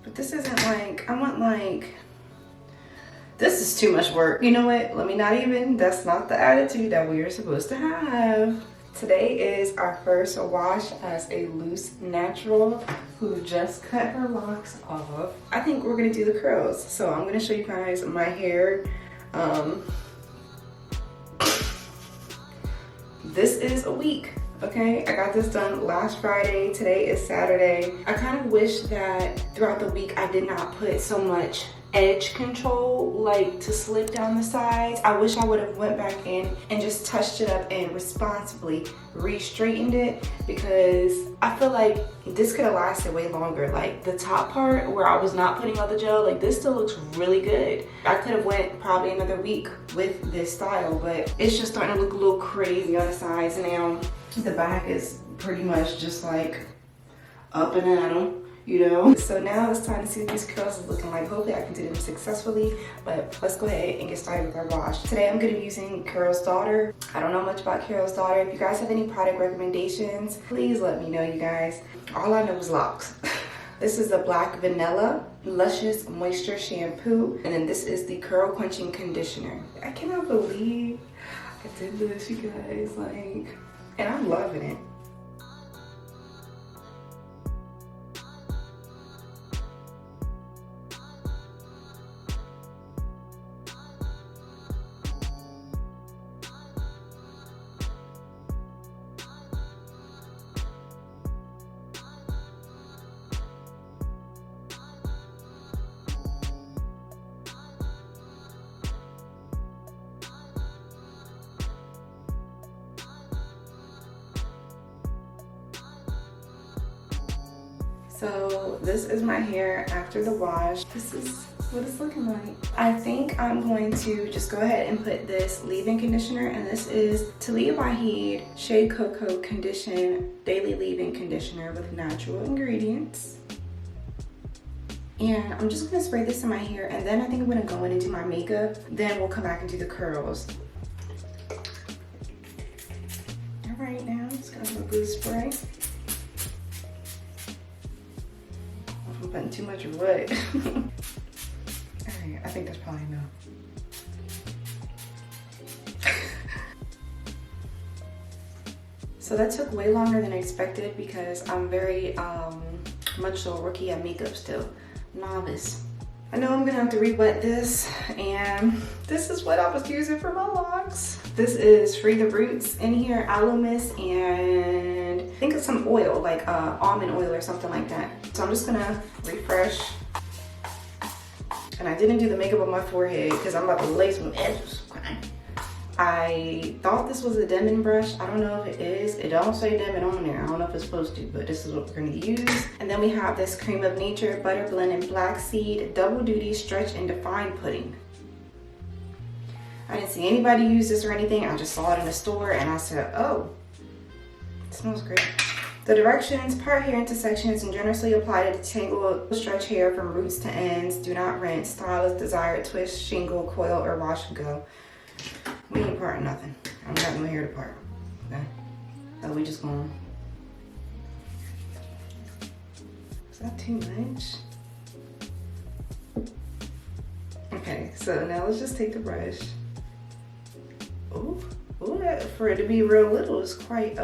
But this isn't like, I want like, this is too much work. You know what? Let me not even, that's not the attitude that we are supposed to have. Today is our first wash as a loose natural who just cut her locks off. I think we're gonna do the curls. So I'm gonna show you guys my hair. This is a week, okay? I got this done last Friday. Today is Saturday. I kind of wish that throughout the week I did not put so much edge control, like to slip down the sides. I wish I would have went back in and just touched it up and responsibly re-straightened it, because I feel like this could have lasted way longer. Like the top part where I was not putting all the gel, like this still looks really good. I could have went probably another week with this style, but it's just starting to look a little crazy on the sides now. The back is pretty much just like up and at 'em, you know? So now it's time to see what these curls are looking like. Hopefully I can do them successfully, but let's go ahead and get started with our wash. Today I'm gonna be using Carol's Daughter. I don't know much about Carol's Daughter. If you guys have any product recommendations, please let me know, you guys. All I know is Locs. This is the Black Vanilla Luscious Moisture Shampoo, and then this is the Curl Quenching Conditioner. I cannot believe I did this, you guys, like, and I'm loving it. So this is my hair after the wash. This is what it's looking like. I think I'm going to just go ahead and put this leave-in conditioner, and this is Talia Wahid Shea Cocoa Condition Daily Leave-In Conditioner with natural ingredients. And I'm just gonna spray this in my hair, and then I think I'm gonna go in and do my makeup. Then we'll come back and do the curls. All right, now I'm just gonna have a good spray. I'm putting too much of what? Alright, I think that's probably enough. So that took way longer than I expected because I'm very much so rookie at makeup still. Novice. I know I'm gonna have to re-wet this, and this is what I was using for my locks. This is Free the Roots in here, aloe mist, and I think it's some oil, like almond oil or something like that. So I'm just gonna refresh. And I didn't do the makeup on my forehead because I'm about to lace some edges. I thought this was a Denman brush. I don't know if it is. It don't say Denman on there. I don't know if it's supposed to, but this is what we're gonna use. And then we have this Cream of Nature Butter Blend and Black Seed Double Duty Stretch and Define Pudding. I didn't see anybody use this or anything. I just saw it in the store and I said, oh, it smells great. The directions: part hair into sections and generously apply to detangle stretch hair from roots to ends. Do not rinse. Style as desired. Twist, shingle, coil, or wash and go. We ain't parting nothing. I don't got no hair to part. Okay? So we just going. Is that too much? Okay, so now let's just take the brush. Ooh, that for it to be real little is quite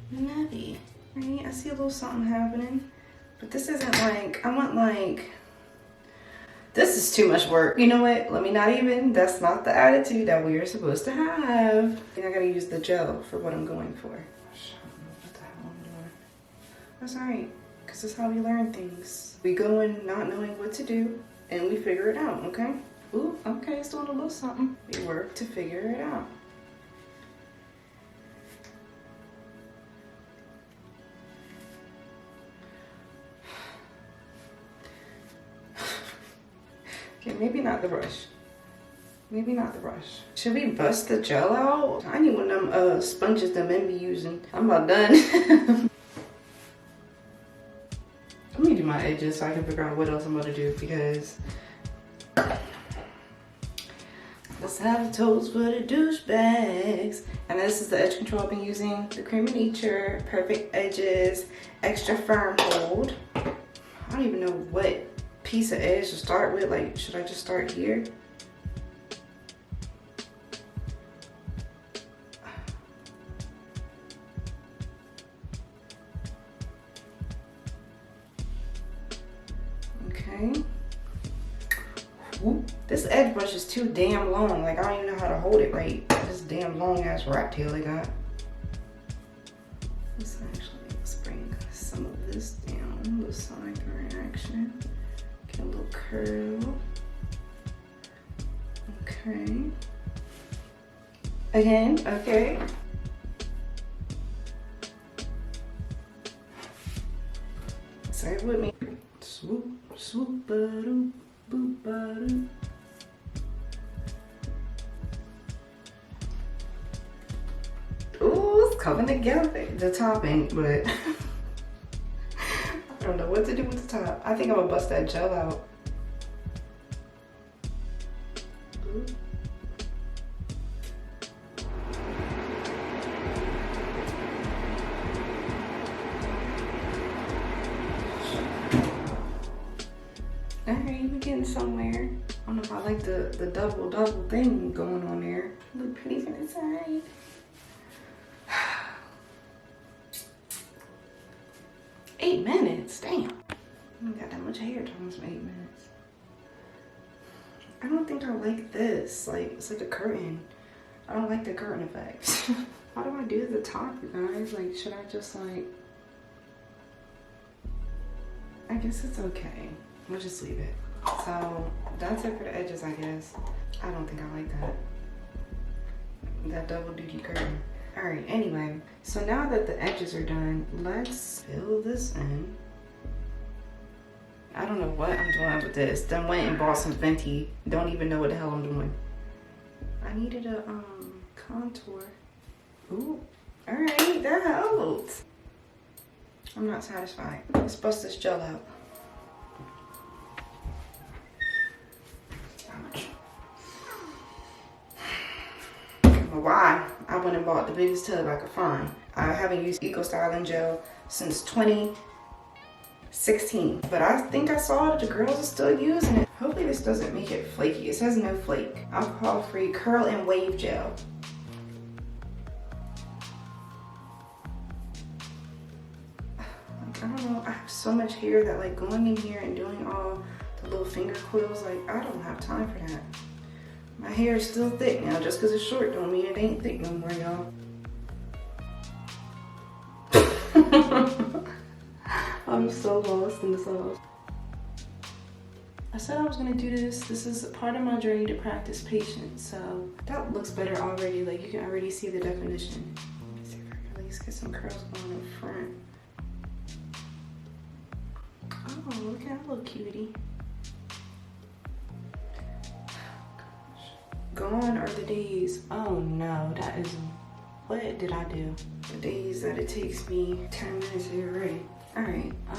nutty. Right? I see a little something happening, but this isn't like, I want like, this is too much work. You know what? Let me not even, that's not the attitude that we are supposed to have. I gotta use the gel for what I'm going for. What the hell I'm doing? That's alright, because that's how we learn things. We go in not knowing what to do, and we figure it out, okay? Ooh, okay, it's doing a little something. We work to figure it out. Okay, maybe not the brush. Maybe not the brush. Should we bust the gel out? I need one of them sponges that men be using. I'm about done. Let me do my edges so I can figure out what else I'm gonna do, because let's have the toes for the douchebags. And this is the edge control I've been using. The Cream of Nature Perfect Edges Extra Firm Hold. I don't even know what piece of edge to start with. Like, should I just start here? Okay. Whoop. This edge brush is too damn long. Like, I don't even know how to hold it right. This damn long ass rat tail I got. Let's bring some of this down. A little side reaction. Get a little curl. Okay. Again, okay. Say it with me. Swoop, swoop, ba-doop, boop, ba-doop. Ooh, it's coming together. The top ain't, but I don't know what to do with the top. I think I'm gonna bust that gel out. Ooh. Alright, we're getting somewhere. I don't know if I like the double thing going on there. Look pretty from the side. 8 minutes, damn. I don't got that much hair tones for 8 minutes. I don't think I like this. Like, it's like a curtain. I don't like the curtain effect. How do I do the top, you guys? Like, should I just like, I guess it's okay. We'll just leave it. So that's it for the edges, I guess. I don't think I like that double duty curtain. All right, anyway, so now that the edges are done, let's fill this in. I don't know what I'm doing with this. Then went and bought some Fenty. Don't even know what the hell I'm doing. I needed a contour. Ooh, all right, that helped. I'm not satisfied. Let's bust this gel out. Why I went and bought the biggest tub I could find. I haven't used Eco Styling Gel since 2016, but I think I saw that the girls are still using it. Hopefully this doesn't make it flaky. It says no flake. Alcohol free curl and wave gel. Like, I don't know, I have so much hair that like going in here and doing all the little finger coils, like I don't have time for that. My hair is still thick now. Just because it's short don't mean it ain't thick no more, y'all. I'm so lost in the sauce. I said I was gonna do this. This is part of my journey to practice patience. So that looks better already. Like you can already see the definition. Let's see if I can at least get some curls going in front. Oh, look at that little cutie. Gone are the days. Oh no, that is, what did I do? The days that it takes me 10 minutes to get ready. All right, I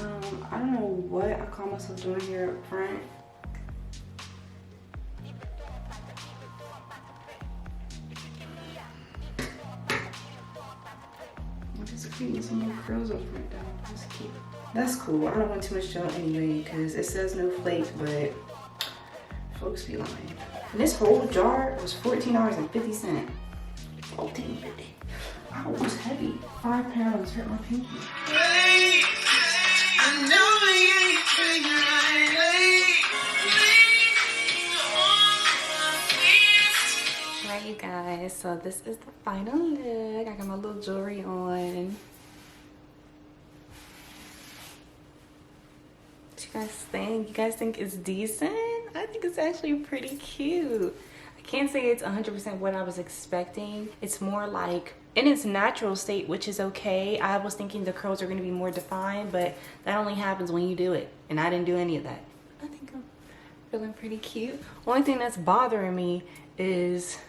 don't know what I call myself doing here up front. Just creating some more curls up front though. That's cute. That's cool. I don't want too much gel anyway because it says no flakes, but folks be lying. And this whole jar was $14.50. $14.50. Wow, it was heavy. 5 pounds hurt my pinky. Alright, you guys. So this is the final look. I got my little jewelry on. What you guys think? You guys think it's decent? I think it's actually pretty cute. I can't say it's 100% what I was expecting. It's more like in its natural state, which is okay. I was thinking the curls are going to be more defined, but that only happens when you do it. And I didn't do any of that. I think I'm feeling pretty cute. Only thing that's bothering me is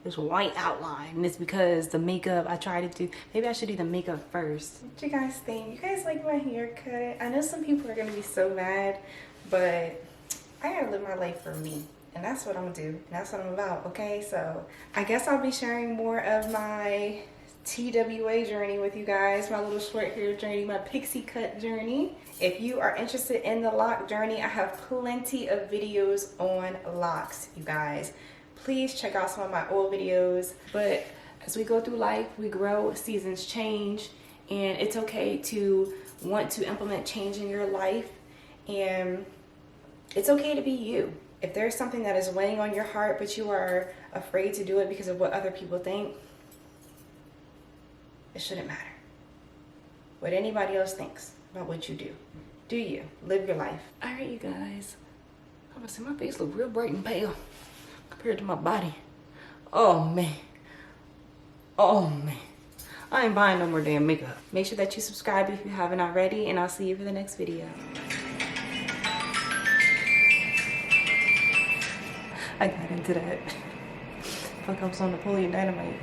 this white outline. And it's because the makeup I try to do, maybe I should do the makeup first. What you guys think? You guys like my haircut? I know some people are going to be so mad, but I gotta live my life for me, and that's what I'm gonna do, and that's what I'm about, okay? So I guess I'll be sharing more of my TWA journey with you guys, my little short hair journey, my pixie cut journey. If you are interested in the lock journey, I have plenty of videos on locks, you guys. Please check out some of my old videos. But as we go through life, we grow, seasons change, and it's okay to want to implement change in your life, and it's okay to be you. If there's something that is weighing on your heart but you are afraid to do it because of what other people think, it shouldn't matter what anybody else thinks about what you do. Do you live your life? All right, you guys, I'm gonna see my face look real bright and pale compared to my body. Oh man, oh man, I ain't buying no more damn makeup. Make sure that you subscribe if you haven't already, and I'll see you for the next video. I got into that. Fuck, I was on Napoleon Dynamite.